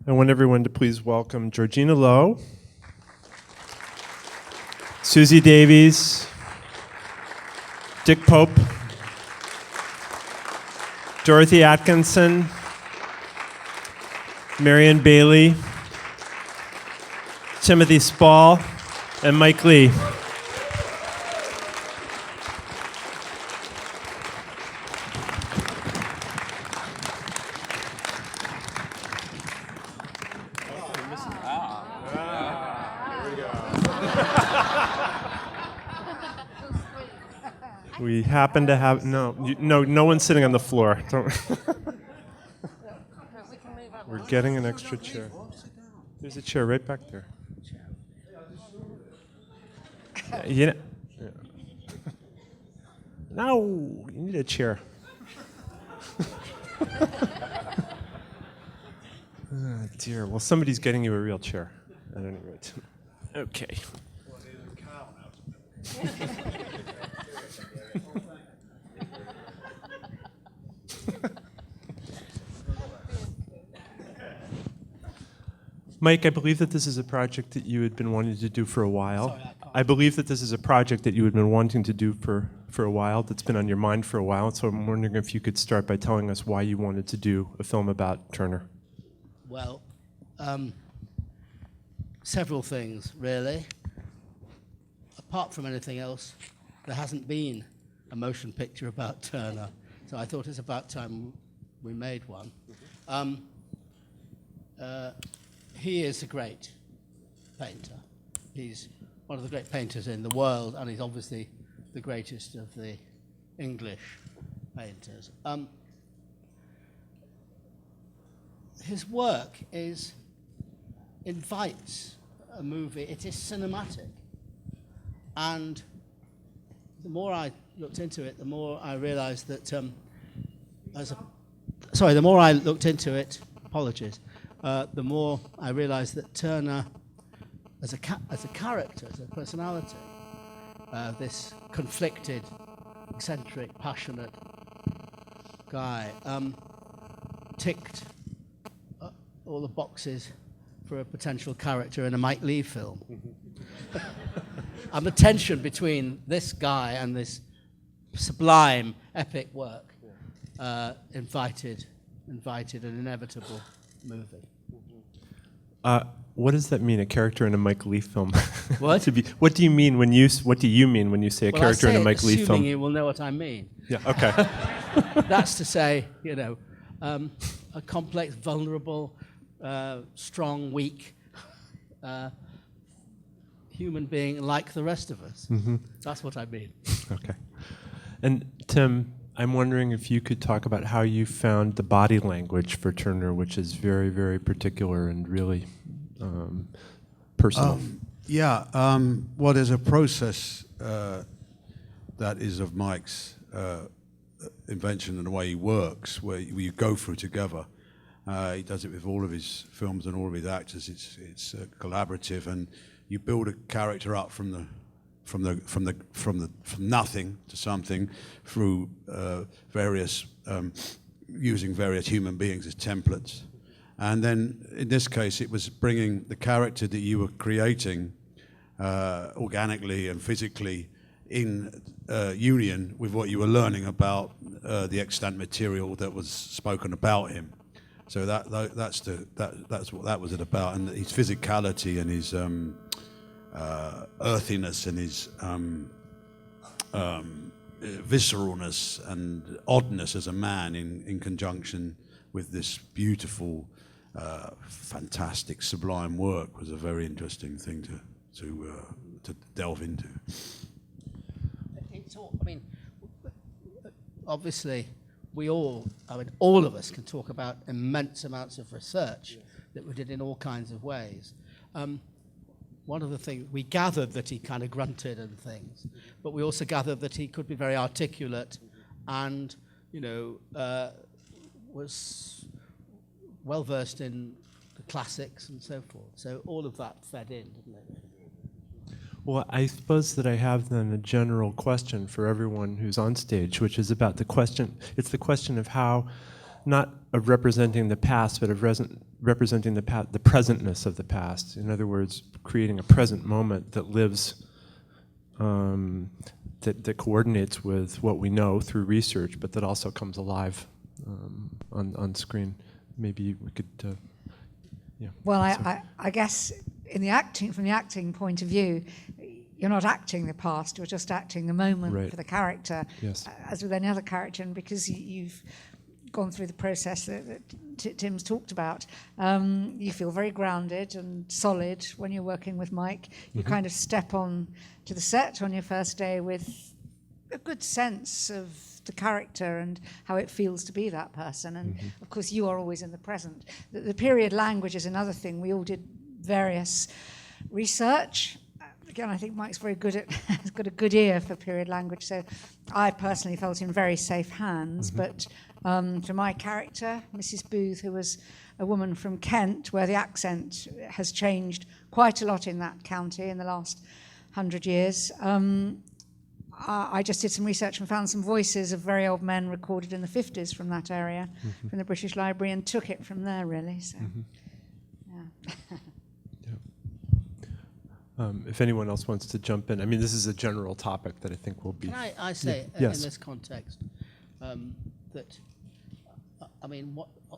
I want everyone to please welcome Georgina Lowe, Susie Davies, Dick Pope, Dorothy Atkinson, Marion Bailey, Timothy Spall, and Mike Leigh. We happen to have no one's sitting on the floor. We're getting an extra chair. There's a chair right back there. Yeah. No, you need a chair. Oh, dear. Well, somebody's getting you a real chair. At any rate. Okay. Mike, I believe that this is a project that you had been wanting to do for a while. Sorry, I believe that this is a project that you had been wanting to do for a while, that's been on your mind for a while. So I'm wondering if you could start by telling us why you wanted to do a film about Turner. Well, several things, really. Apart from anything else, there hasn't been a motion picture about Turner, so I thought it's about time we made one. He is a great painter. He's one of the great painters in the world, and he's obviously the greatest of the English painters. His work invites a movie. It is cinematic. And the more I looked into it, the more I realized that the more I looked into it, apologies, the more I realized that Turner, as a character, as a personality, this conflicted, eccentric, passionate guy, ticked all the boxes for a potential character in a Mike Leigh film. And the tension between this guy and this sublime, epic work invited an inevitable movie. What does that mean? A character in a Mike Leigh film? What? What do you mean when you say a character in a Mike Leigh film? Assuming you will know what I mean. Yeah. Okay. That's to say, a complex, vulnerable, strong, weak human being like the rest of us. Mm-hmm. That's what I mean. Okay. And Tim, I'm wondering if you could talk about how you found the body language for Turner, which is very, very particular and really personal. Well, there's a process that is of Mike's invention and the way he works, where you go through together. He does it with all of his films and all of his actors. It's collaborative, and you build a character up from nothing to something through using various human beings as templates. And then in this case, it was bringing the character that you were creating organically and physically in union with what you were learning about the extant material that was spoken about him. So that's what that was about, and his physicality and his earthiness and his visceralness and oddness as a man in conjunction with this beautiful, fantastic, sublime work was a very interesting thing to delve into. Obviously, all of us can talk about immense amounts of research that we did in all kinds of ways. One of the things, we gathered that he kind of grunted and things, but we also gathered that he could be very articulate and, was well-versed in the classics and so forth. So all of that fed in, didn't it? Well, I suppose that I have then a general question for everyone who's on stage, which is about the question. It's the question of how, not of representing the past, but of representing the presentness of the past. In other words, creating a present moment that lives, that coordinates with what we know through research, but that also comes alive on screen. Maybe we could, yeah. Well, I guess from the acting point of view, you're not acting the past, you're just acting the moment Right. for the character, Yes. as with any other character, and because you've gone through the process that Tim's talked about, you feel very grounded and solid when you're working with Mike. You kind of step on to the set on your first day with a good sense of the character and how it feels to be that person, and of course you are always in the present. The period language is another thing. We all did various research. Again, I think Mike's very good at, has got a good ear for period language, so I personally felt in very safe hands. But for my character, Mrs. Booth, who was a woman from Kent, where the accent has changed quite a lot in that county in the last 100 years, I just did some research and found some voices of very old men recorded in the 50s from that area, from the British Library, and took it from there, really. So, yeah. If anyone else wants to jump in, I mean, this is a general topic that I think will be. Can I say, Yes. in this context, that, I mean,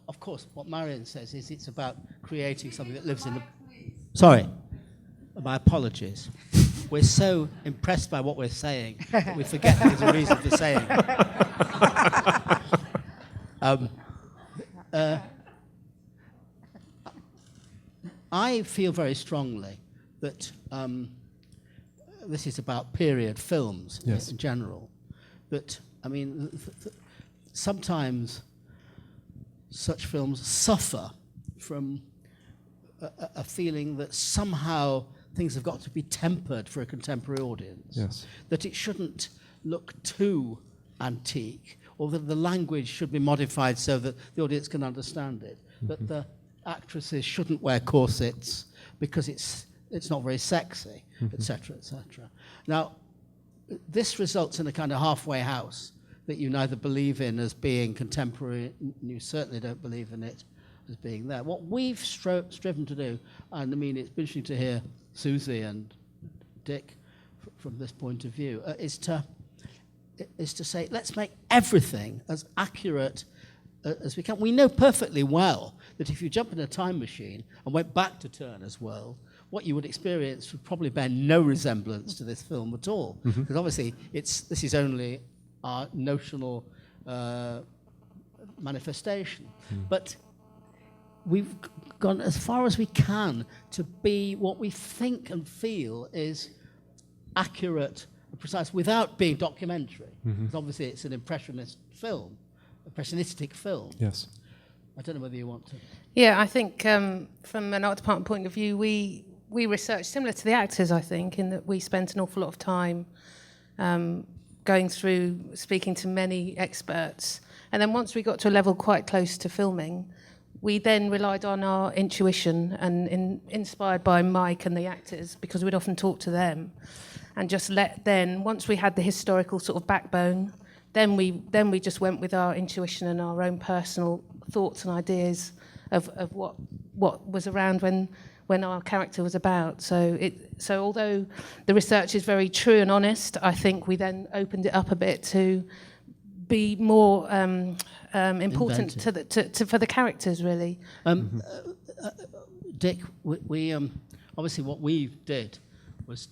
of course, what Marion says is it's about creating something that lives in the... Sorry, my apologies. We're so impressed by what we're saying that we forget there's a reason for saying it. I feel very strongly that this is about period films Yes. in general. That, I mean, sometimes such films suffer from a feeling that somehow things have got to be tempered for a contemporary audience. Yes. That it shouldn't look too antique, or that the language should be modified so that the audience can understand it. That the actresses shouldn't wear corsets because it's not very sexy, etc., etc. Now, this results in a kind of halfway house that you neither believe in as being contemporary, and you certainly don't believe in it as being there. What we've striven to do, and I mean, it's been interesting to hear Susie and Dick from this point of view, is to say, let's make everything as accurate as we can. We know perfectly well that if you jump in a time machine and went back to Turner's world, what you would experience would probably bear no resemblance to this film at all. Because obviously this is only our notional manifestation. But we've gone as far as we can to be what we think and feel is accurate and precise without being documentary. Because obviously it's an impressionistic film. Yes. I don't know whether you want to. Yeah, I think from an art department point of view, we research similar to the actors, I think, in that we spent an awful lot of time going through, speaking to many experts. And then once we got to a level quite close to filming, we then relied on our intuition and inspired by Mike and the actors, because we'd often talk to them, and just once we had the historical sort of backbone, then we just went with our intuition and our own personal thoughts and ideas of what was around when our character was about. So although the research is very true and honest, I think we then opened it up a bit to be more important for the characters, really. Dick, we obviously what we did was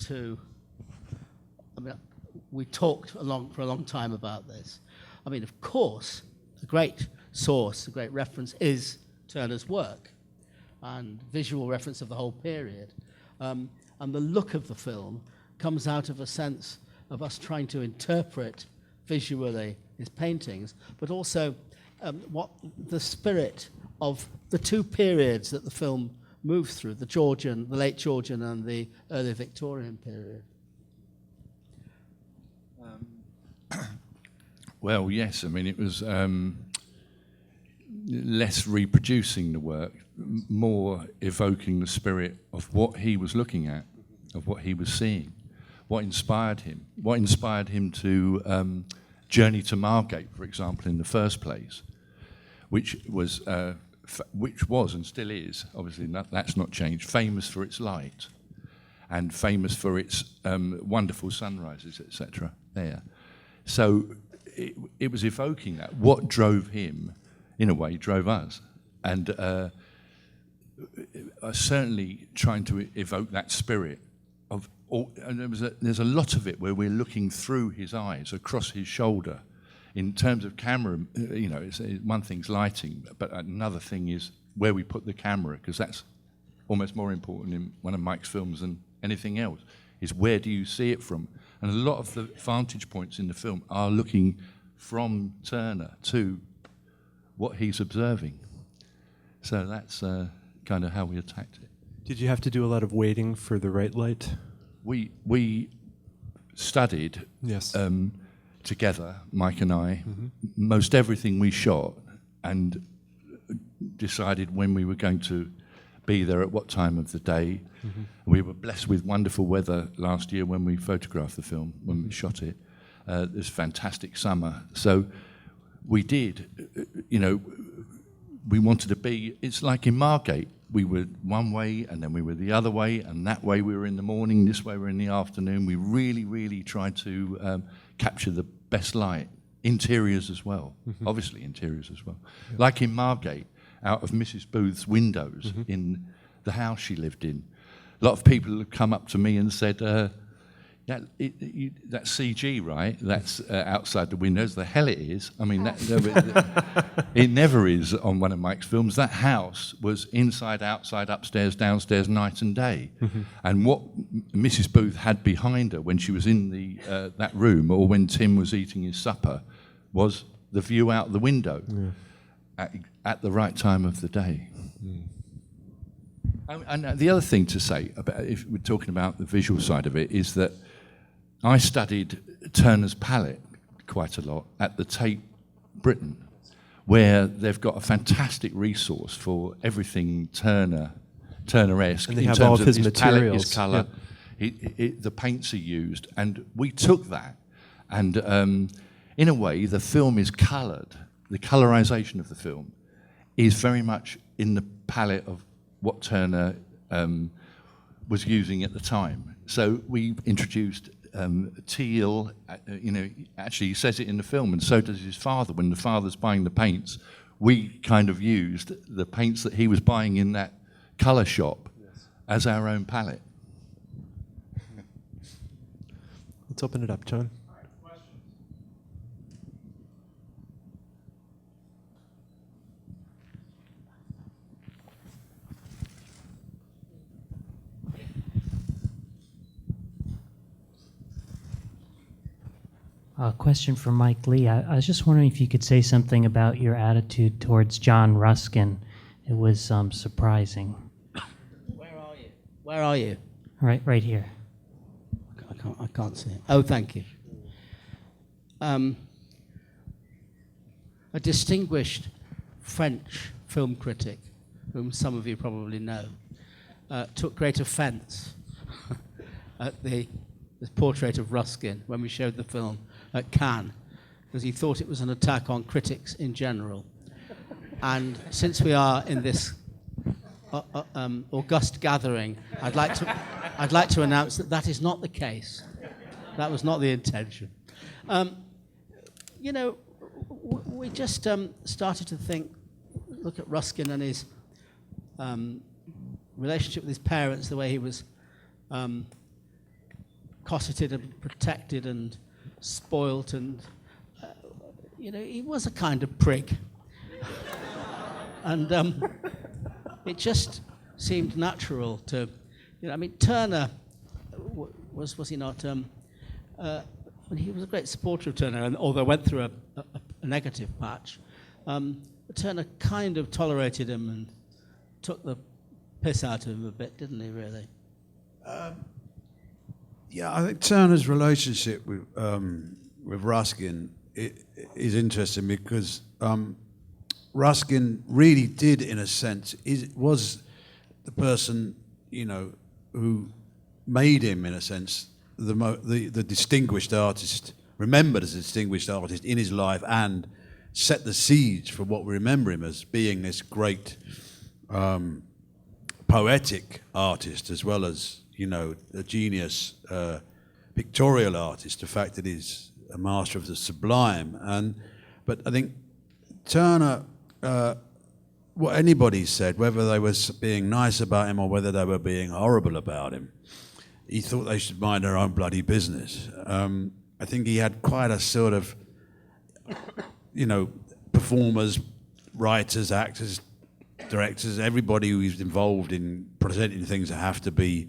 we talked for a long time about this. I mean, of course, the great source, the great reference is Turner's work and visual reference of the whole period. And the look of the film comes out of a sense of us trying to interpret visually his paintings, but also what the spirit of the two periods that the film moves through, the late Georgian and the early Victorian period. Well, yes. I mean, it was less reproducing the work, more evoking the spirit of what he was looking at, of what he was seeing, what inspired him to journey to Margate, for example, in the first place, which was which was and still is, obviously that's not changed, famous for its light and famous for its wonderful sunrises, etc. there. So it was evoking that. What drove him, in a way, drove us. And certainly trying to evoke that spirit of all, and there's a lot of it where we're looking through his eyes, across his shoulder. In terms of camera, one thing's lighting, but another thing is where we put the camera, because that's almost more important in one of Mike's films than anything else, is where do you see it from? And a lot of the vantage points in the film are looking from Turner to what he's observing. So that's kind of how we attacked it. Did you have to do a lot of waiting for the right light? We studied Yes. together, Mike and I, most everything we shot, and decided when we were going to be there at what time of the day. We were blessed with wonderful weather last year when we photographed the film, when we shot it. It was fantastic summer. So we did, we wanted to be, it's like in Margate, we were one way and then we were the other way, and that way we were in the morning, this way we were in the afternoon. We really, really tried to capture the best light, interiors as well, obviously interiors as well. Yeah. Like in Margate, out of Mrs. Booth's windows in the house she lived in, a lot of people have come up to me and said, that's CG, right? That's outside the windows. The hell it is. I mean, it never is on one of Mike's films. That house was inside, outside, upstairs, downstairs, night and day. And what Mrs. Booth had behind her when she was in that room, or when Tim was eating his supper, was the view out the window at the right time of the day. And the other thing to say, about, if we're talking about the visual side of it, is that I studied Turner's palette quite a lot at the Tate Britain, where they've got a fantastic resource for everything Turner-esque. And they in have terms all of his palette, materials. his colour, the paints he used, and we took that, and in a way, the film is coloured. The colorization of the film is very much in the palette of what Turner was using at the time. So we introduced teal, actually he says it in the film, and so does his father. When the father's buying the paints, we kind of used the paints that he was buying in that colour shop as our own palette. Let's open it up, John. A question for Mike Leigh. I was just wondering if you could say something about your attitude towards John Ruskin. It was surprising. Where are you? Where are you? Right here. I can't see it. Oh, thank you. A distinguished French film critic, whom some of you probably know, took great offence at the portrait of Ruskin when we showed the film at Cannes, because he thought it was an attack on critics in general. And since we are in this august gathering, I'd like to announce that is not the case. That was not the intention. We just started to look at Ruskin and his relationship with his parents, the way he was cosseted and protected and spoilt, and he was a kind of prig. And it just seemed natural to, Turner was he not? He was a great supporter of Turner, and although went through a negative patch, Turner kind of tolerated him and took the piss out of him a bit, didn't he? Really? Yeah, I think Turner's relationship with Ruskin is interesting, because Ruskin really did, in a sense, was the person who made him, in a sense, the distinguished artist, remembered as a distinguished artist in his life, and set the seeds for what we remember him as being this great poetic artist, as well as, you know, a genius pictorial artist, the fact that he's a master of the sublime. But I think Turner, what anybody said, whether they were being nice about him or whether they were being horrible about him, he thought they should mind their own bloody business. I think he had quite a sort of, you know, performers, writers, actors, directors, everybody who's involved in presenting things that have to be,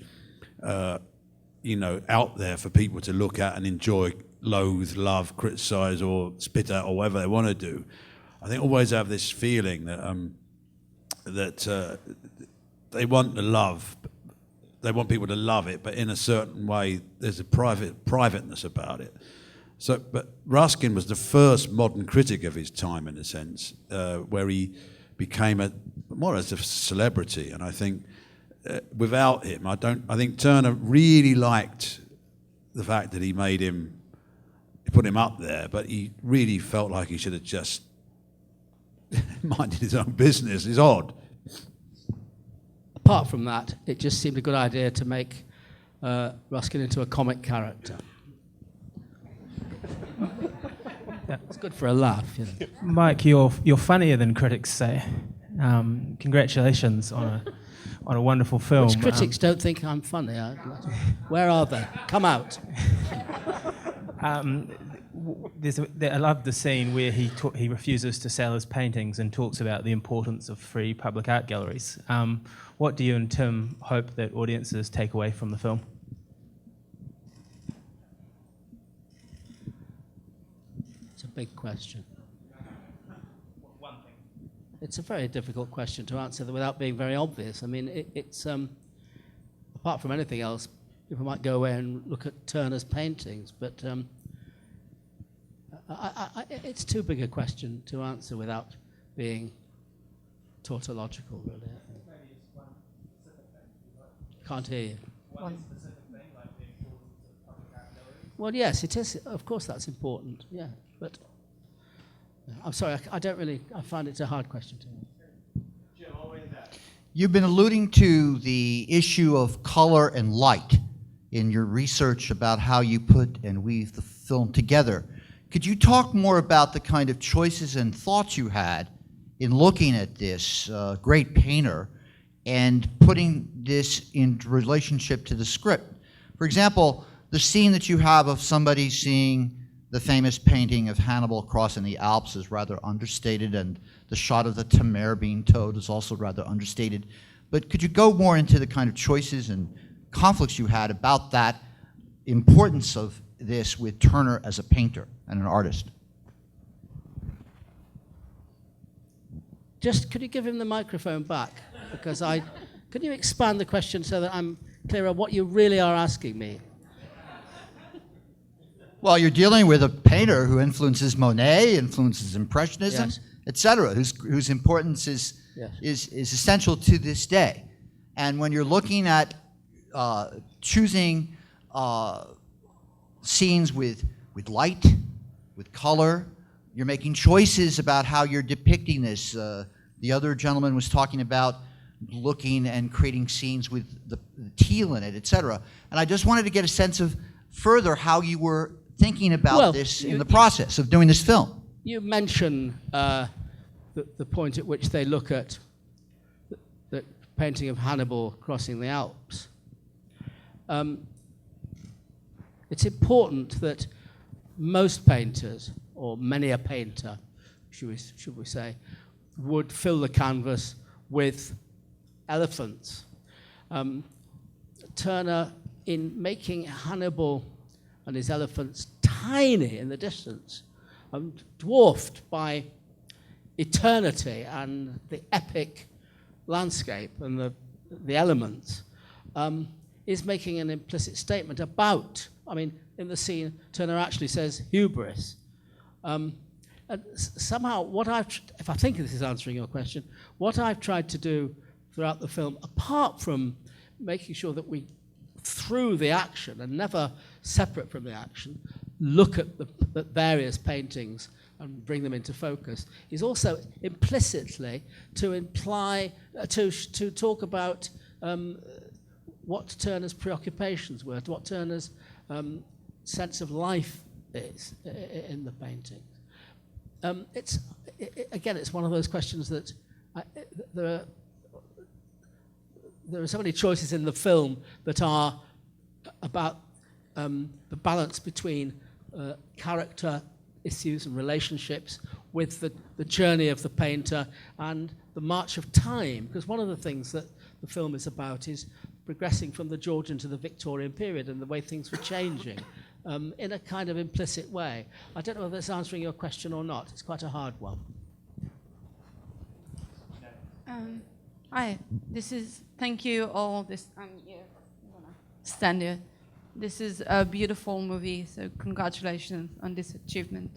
you know, out there for people to look at and enjoy, loathe, love, criticise, or spit at, or whatever they want to do. I think always have this feeling that they want the love, they want people to love it, but in a certain way, there's a privateness about it. So, but Ruskin was the first modern critic of his time, in a sense, where he became more or less a celebrity. And I think without him, I think Turner really liked the fact that he put him up there, but he really felt like he should have just minded his own business. It's odd. Apart from that, it just seemed a good idea to make Ruskin into a comic character. It's good for a laugh, you know. Mike, you're funnier than critics say. Congratulations on a wonderful film. Which critics don't think I'm funny? Where are they? Come out. I love the scene where he refuses to sell his paintings and talks about the importance of free public art galleries. What do you and Tim hope that audiences take away from the film? It's a big question. It's a very difficult question to answer without being very obvious. I mean, it's apart from anything else, people might go away and look at Turner's paintings, but it's too big a question to answer without being tautological, really. Can't hear you. Well, yes, it is. Of course, that's important. Yeah, but I'm sorry, I find it a hard question to answer. You've been alluding to the issue of color and light in your research about how you put and weave the film together. Could you talk more about the kind of choices and thoughts you had in looking at this great painter and putting this in relationship to the script? For example, the scene that you have of somebody seeing the famous painting of Hannibal crossing the Alps is rather understated, and the shot of the Tamar being towed is also rather understated. But could you go more into the kind of choices and conflicts you had about that importance of this with Turner as a painter and an artist? Just could you give him the microphone back? Because could you expand the question so that I'm clear on what you really are asking me? Well, you're dealing with a painter who influences Monet, influences Impressionism, Yes. etc., whose importance is essential to this day. And when you're looking at choosing scenes with light, with color, you're making choices about how you're depicting this. The other gentleman was talking about looking and creating scenes with the teal in it, etc. And I just wanted to get a sense of further how you were thinking about this in the process of doing this film. You mention the point at which they look at the painting of Hannibal crossing the Alps. It's important that most painters, or many a painter, should we say, would fill the canvas with elephants. Turner, in making Hannibal and his elephants tiny in the distance, dwarfed by eternity and the epic landscape and the elements, is making an implicit statement about, I mean, in the scene, Turner actually says hubris. And somehow, if I think this is answering your question, what I've tried to do throughout the film, apart from making sure that we, through the action and never separate from the action, look at the various paintings and bring them into focus, is also implicitly to imply, to talk about what Turner's preoccupations were, what Turner's sense of life is in the painting. It's one of those questions that there are so many choices in the film that are about the balance between character issues and relationships with the journey of the painter and the march of time, because one of the things that the film is about is progressing from the Georgian to the Victorian period and the way things were changing in a kind of implicit way. I don't know whether that's answering your question or not. It's quite a hard one. Hi, thank you all. I'm gonna stand here. This is a beautiful movie, so congratulations on this achievement.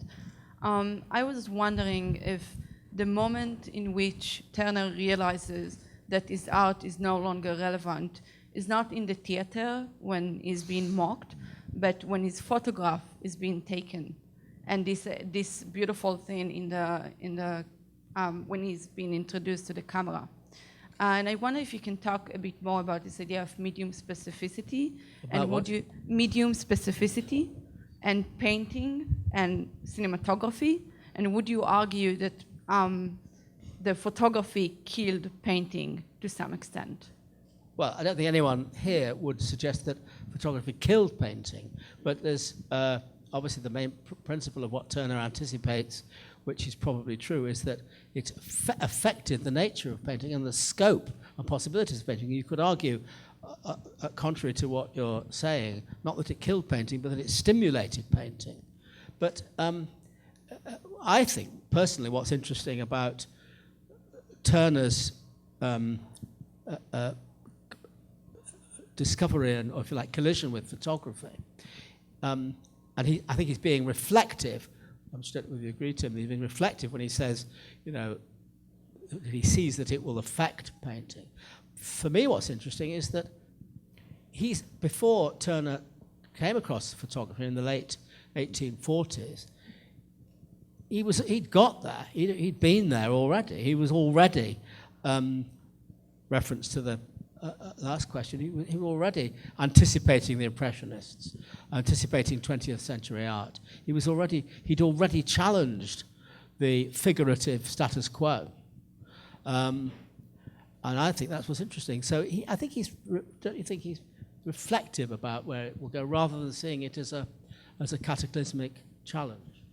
I was wondering if the moment in which Turner realizes that his art is no longer relevant is not in the theater when he's being mocked, but when his photograph is being taken, and this beautiful thing when he's being introduced to the camera. And I wonder if you can talk a bit more about this idea of medium specificity. Medium specificity and painting and cinematography, and would you argue that the photography killed painting to some extent? Well, I don't think anyone here would suggest that photography killed painting, but there's obviously the main principle of what Turner anticipates, which is probably true, is that it affected the nature of painting and the scope and possibilities of painting. You could argue, contrary to what you're saying, not that it killed painting, but that it stimulated painting. But I think, personally, what's interesting about Turner's discovery and, or if you like, collision with photography, and I think he's being reflective. I'm just don't know whether you agree to him. He's being reflective when he says, he sees that it will affect painting. For me, what's interesting is that before Turner came across photography in the late 1840s, he'd got there. He'd been there already. He was already, reference to the last question, he was already anticipating the Impressionists, anticipating 20th century art. He'd already challenged the figurative status quo. And I think that's what's interesting. So don't you think he's reflective about where it will go, rather than seeing it as a cataclysmic challenge?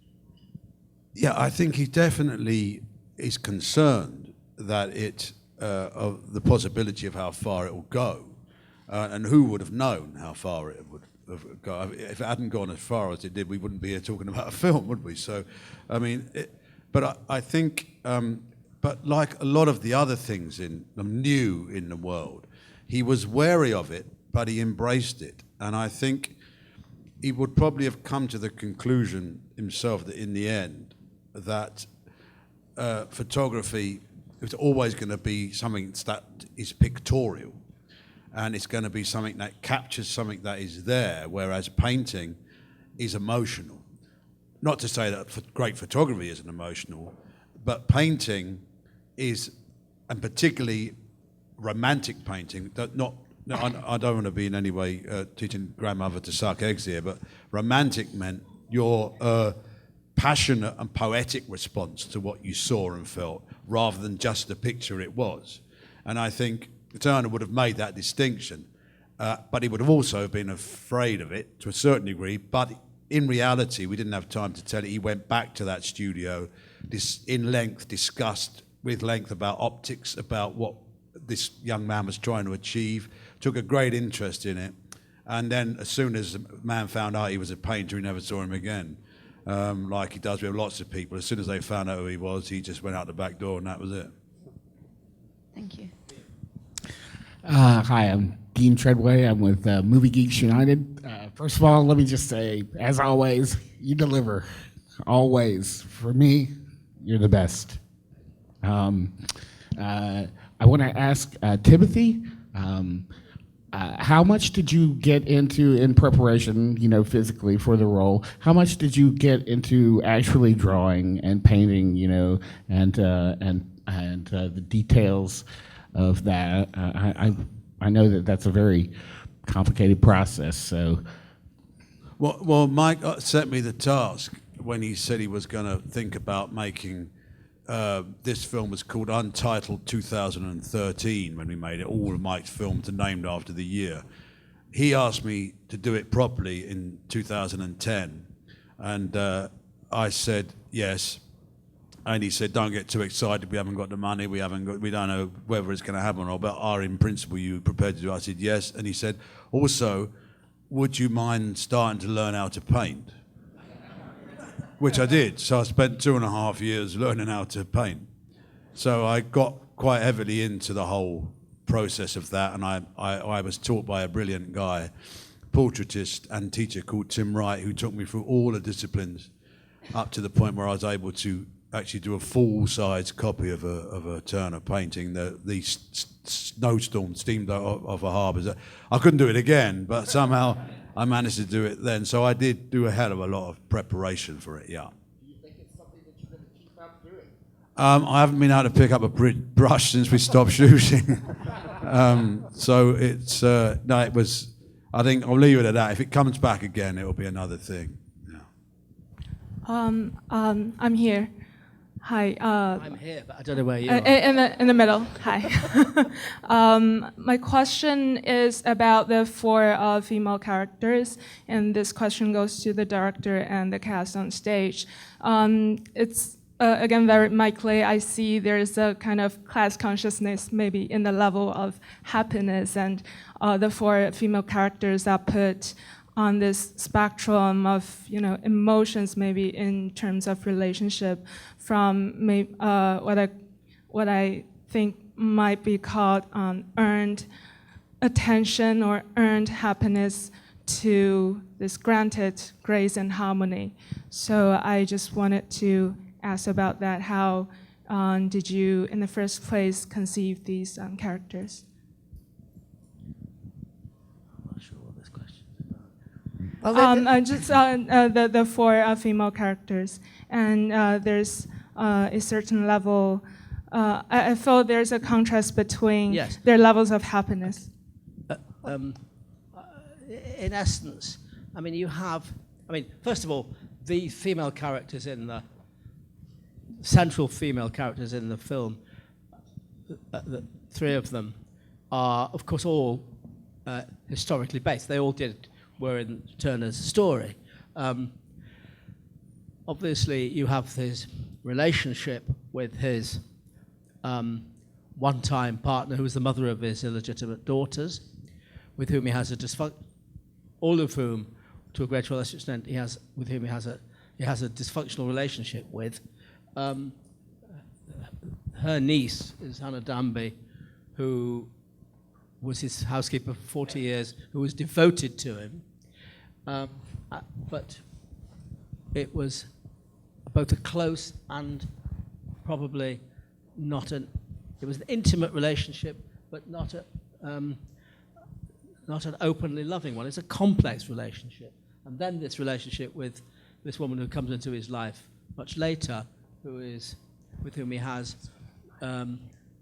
Yeah, I think he definitely is concerned that of the possibility of how far it will go, and who would have known how far it would have gone. If it hadn't gone as far as it did, we wouldn't be here talking about a film, would we? So, I mean, I think, but like a lot of the other things new in the world, he was wary of it, but he embraced it, and I think he would probably have come to the conclusion himself that in the end, that photography, it's always going to be something that is pictorial, and it's going to be something that captures something that is there, whereas painting is emotional. Not to say that great photography isn't emotional, but painting is, and particularly romantic painting, I don't want to be in any way teaching grandmother to suck eggs here, but romantic meant your passionate and poetic response to what you saw and felt, rather than just the picture it was. And I think Turner would have made that distinction, but he would have also been afraid of it to a certain degree. But in reality, we didn't have time to tell it. He went back to that studio, discussed with length about optics, about what this young man was trying to achieve, took a great interest in it. And then as soon as the man found out he was a painter, he never saw him again. Like he does with lots of people. As soon as they found out who he was, he just went out the back door, and that was it. Thank you. Hi, I'm Dean Treadway. I'm with Movie Geeks United. First of all, let me just say, as always, you deliver. Always. For me, you're the best. I want to ask Timothy, how much did you get into in preparation, physically for the role? How much did you get into actually drawing and painting, and the details of that? I know that that's a very complicated process. So, well, Mike set me the task when he said he was going to think about making. This film was called Untitled 2013 when we made it. All of Mike's films are named after the year. He asked me to do it properly in 2010, and I said yes. And he said, "Don't get too excited. We haven't got the money. We don't know whether it's going to happen or not. But are in principle you prepared to do it?" I said yes. And he said, "Also, would you mind starting to learn how to paint?" Which I did. So I spent 2.5 years learning how to paint. So I got quite heavily into the whole process of that, and I was taught by a brilliant guy, portraitist and teacher called Tim Wright, who took me through all the disciplines up to the point where I was able to actually do a full-size copy of a Turner painting, the snowstorm steamed off a harbour. I couldn't do it again, but somehow I managed to do it then. So I did do a hell of a lot of preparation for it, yeah. do you think it's something that you're going to keep up doing? I haven't been able to pick up a brush since we stopped shooting. So it's, no, it was, I think I'll leave it at that. If it comes back again, it will be another thing. Yeah. I'm here. Hi. I'm here, but I don't know where you are. In the middle. Hi. My question is about the 4 female characters, and this question goes to the director and the cast on stage. It's again very Mike Leigh. I see there's a kind of class consciousness maybe in the level of happiness, and the 4 female characters are put on this spectrum of emotions, maybe in terms of relationship, from what I think might be called earned attention or earned happiness to this granted grace and harmony. So I just wanted to ask about that. How did you, in the first place, conceive these characters? Well, just the 4 female characters, and there's a certain level. I feel there's a contrast between their levels of happiness. In essence, first of all, the female characters central female characters in the film, the 3 of them are, of course, all historically based. They all were in Turner's story. Obviously, you have his relationship with his one-time partner, who was the mother of his illegitimate daughters, with whom he has all of whom, to a great or lesser extent, he has a dysfunctional relationship with. Her niece is Hannah Danby, who was his housekeeper for 40 years, who was devoted to him. But it was both a close and probably not it was an intimate relationship, but not an openly loving one. It's a complex relationship. And then this relationship with this woman who comes into his life much later, with whom he has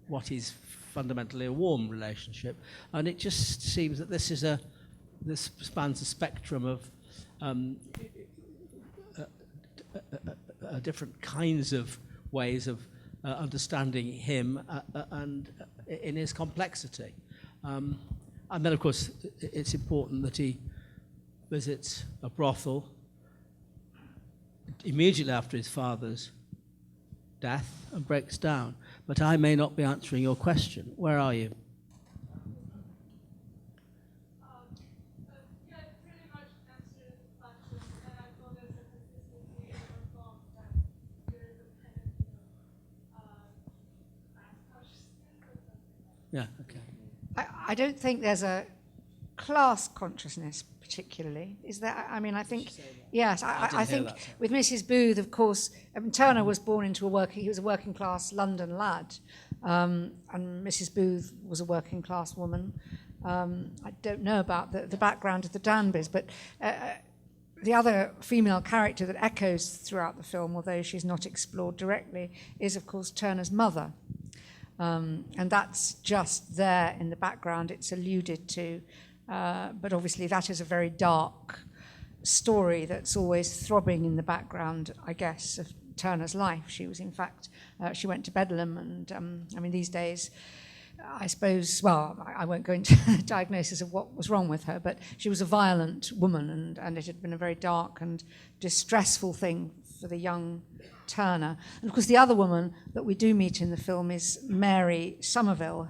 what is fundamentally a warm relationship. And it just seems that this spans a spectrum of different kinds of ways of understanding him and in his complexity. And then, of course, it's important that he visits a brothel immediately after his father's death and breaks down. But I may not be answering your question. Where are you? Yeah, okay. I don't think there's a class consciousness particularly. Is there? I mean, I think, yes, I think with Mrs. Booth, of course, Turner was born into he was a working class London lad, and Mrs. Booth was a working class woman. I don't know about the background of the Danbys, but the other female character that echoes throughout the film, although she's not explored directly, is, of course, Turner's mother. And that's just there in the background. It's alluded to. But obviously that is a very dark story that's always throbbing in the background, I guess, of Turner's life. She was, in fact, she went to Bedlam, and I mean, these days, I suppose, well, I won't go into diagnosis of what was wrong with her, but she was a violent woman, and it had been a very dark and distressful thing for the young Turner. And of course, the other woman that we do meet in the film is Mary Somerville,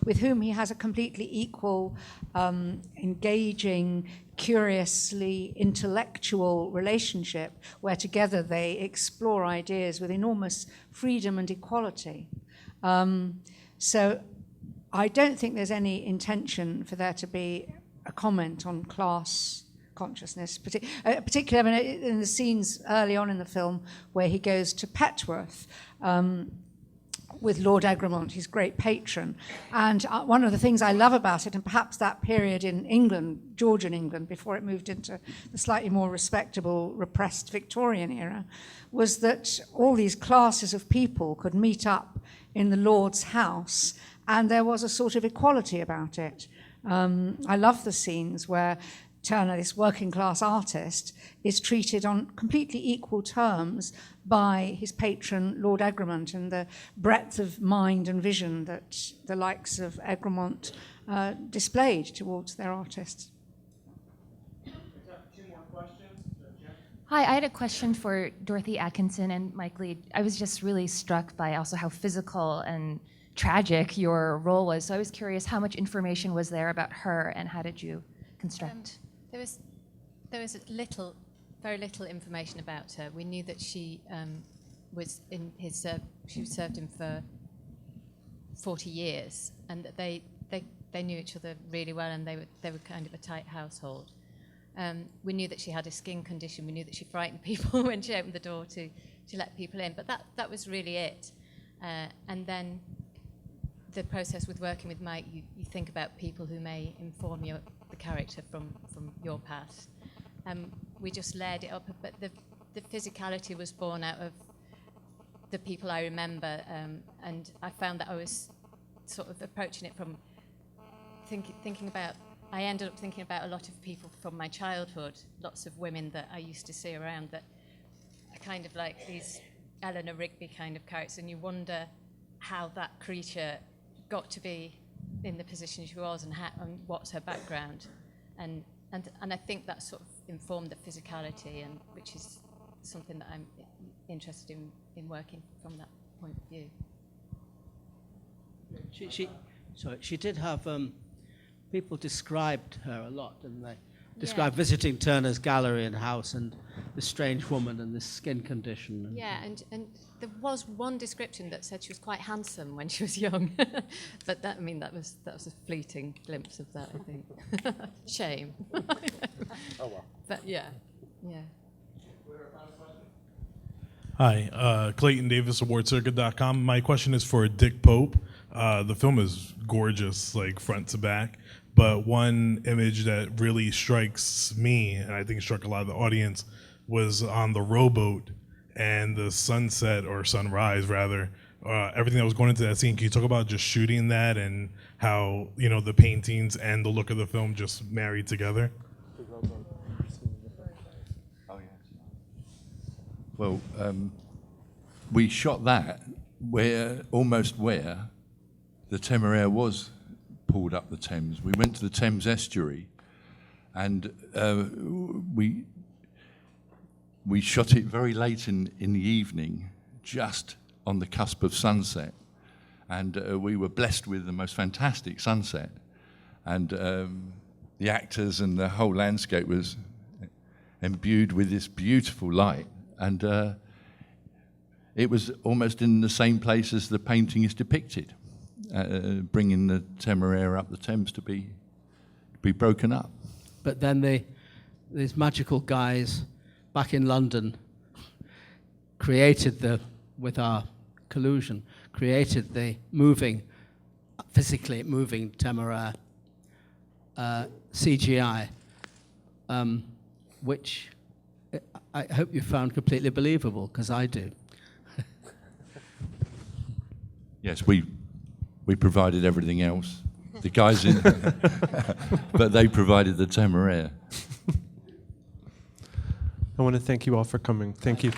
with whom he has a completely equal, engaging, curiously intellectual relationship, where together they explore ideas with enormous freedom and equality. So I don't think there's any intention for there to be a comment on class consciousness, particularly I mean, in the scenes early on in the film where he goes to Petworth with Lord Egremont, his great patron. And one of the things I love about it, and perhaps that period in England, Georgian England, before it moved into the slightly more respectable, repressed Victorian era, was that all these classes of people could meet up in the Lord's house, and there was a sort of equality about it. I love the scenes where Turner, this working class artist, is treated on completely equal terms by his patron, Lord Egremont, and the breadth of mind and vision that the likes of Egremont displayed towards their artists. Hi, I had a question for Dorothy Atkinson and Mike Leigh. I was just really struck by also how physical and tragic your role was. So I was curious, how much information was there about her, and how did you construct? There was very little information about her. We knew that she was in his she served him for 40 years, and that they knew each other really well, and they were kind of a tight household. We knew that she had a skin condition. We knew that she frightened people when she opened the door to let people in. But that was really it. And then the process with working with Mike, you think about people who may inform the character from your past. We just layered it up, but the physicality was born out of the people I remember, and I found that I was sort of approaching it from thinking about. I ended up thinking about a lot of people from my childhood, lots of women that I used to see around that are kind of like these Eleanor Rigby kind of characters, and you wonder how that creature got to be in the position she was, and what's her background, and I think that sort of informed the physicality, and which is something that I'm interested in working from that point of view. She did have people described her a lot, didn't they? Described visiting Turner's gallery and house, and this strange woman and this skin condition. Yeah, and there was one description that said she was quite handsome when she was young, but that was a fleeting glimpse of that, I think. Shame. Oh well. But yeah. Hi, Clayton Davis, AwardCircuit.com. My question is for Dick Pope. The film is gorgeous, like front to back. But one image that really strikes me, and I think struck a lot of the audience, was on the rowboat and the sunset, or sunrise rather, everything that was going into that scene. Can you talk about just shooting that and how, the paintings and the look of the film just married together? Well, we shot that almost where the Temeraire was pulled up the Thames. We went to the Thames estuary, and we shot it very late in the evening, just on the cusp of sunset, and we were blessed with the most fantastic sunset, and the actors and the whole landscape was imbued with this beautiful light, and it was almost in the same place as the painting is depicted. Bringing the Temeraire up the Thames to be broken up. But then these magical guys back in London with our collusion, created the physically moving Temeraire. CGI, which I hope you found completely believable, because I do. Yes, we provided everything else. The guys in, but they provided the temeraire. I want to thank you all for coming. Thank you.